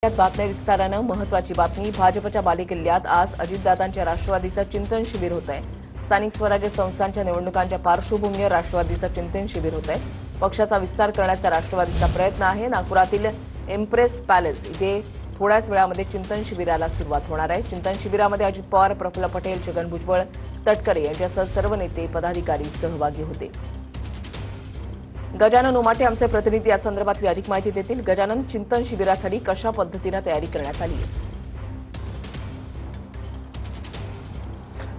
यात बातम्या विस्तारानं महत्त्वाची बातमी भाजपच्या बालेकिल्ल्यात आज अजितदादांच्या राष्ट्रवादीचं चिंतन शिबिर होत आहे। स्थानिक स्वराज्य संस्थांच्या निवडणुकांच्या पार्श्वभूमीवर राष्ट्रवादीचं चिंतन शिबिर होत आहे। पक्षाचा विस्तार करण्याचा राष्ट्रवादीचा प्रयत्न आहे। नागपुरातील इम्प्रेस पॅलेस इथे थोड्याच वेळामध्ये चिंतन शिबिराला सुरुवात होणार आहे। चिंतन शिबिरामध्ये अजित पवार, प्रफुल्ल पटेल, छगन भुजबळ, तटकरे यांच्यासह सर्व नेते पदाधिकारी सहभागी होते। गजानन उमाटे आमचे प्रतिनिधी या संदर्भातली अधिक माहिती देतील। गजानन, चिंतन शिबिरासाठी कशा पद्धतीने तयारी करण्यात आली आहे?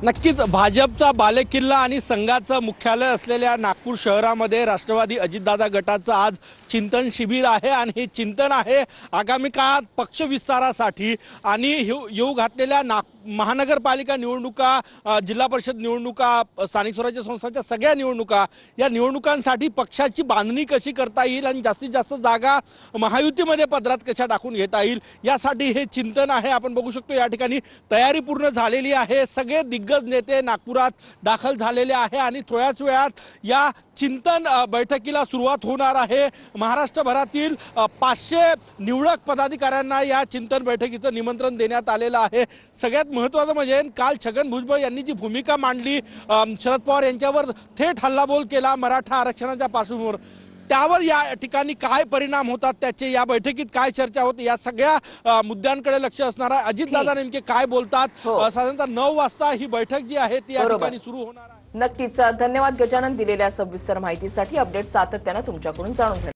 नक्कीच भाजपचा बालेकिल्ला आणि संघाचं मुख्यालय असलेल्या नागपूर शहरामध्ये राष्ट्रवादी अजितदादा गटाचं आज चिंतन शिबिर आहे आणि हे चिंतन आहे आगामी काळात पक्ष विस्तारासाठी आणि येऊ घातलेल्या महानगरपालिका निवडणुका, जिल्हा परिषद निवडणुका, स्थानिक स्वराज्य संस्थांच्या सगळ्या निवडणुका, या निवडणुकांसाठी पक्षाची बांधणी कशी करता येईल आणि जास्तीत जास्त जागा महायुतीमध्ये पदरात कशा टाकून घेता येईल यासाठी हे चिंतन आहे। आपण बघू शकतो या ठिकाणी तयारी पूर्ण झालेली आहे। सगळे दिग्गज नेते नागपुरात दाखल झालेले आहे आणि थोड्याच वेळात या चिंतन बैठकीला सुरुवात होणार आहे। महाराष्ट्रभरातील 500 निवडक पदाधिकाऱ्यांना या चिंतन बैठकीचं निमंत्रण देण्यात आलेलं आहे। सगळ्यात महत्त्वाचं म्हणजे काल छगन भुजबळ यांनी जी भूमिका मांडली, शरद पवार यांच्यावर थेट हल्लाबोल केला मराठा आरक्षणाच्या पार्श्वभूमीवर, त्यावर या ठिकाणी काय परिणाम होतात, त्याचे या बैठकीत काय चर्चा होते, या सगळ्या मुद्द्यांकडे लक्ष असणार आहे। अजितदादा नेमके काय बोलतात, साधारणतः 9 वाजता ही बैठक जी आहे ती या ठिकाणी सुरू होणार आहे। नक्कीच धन्यवाद गजानन दिलेल्या सविस्तर माहितीसाठी। अपडेट सातत्याने तुमच्याकडून जाणून घेणार।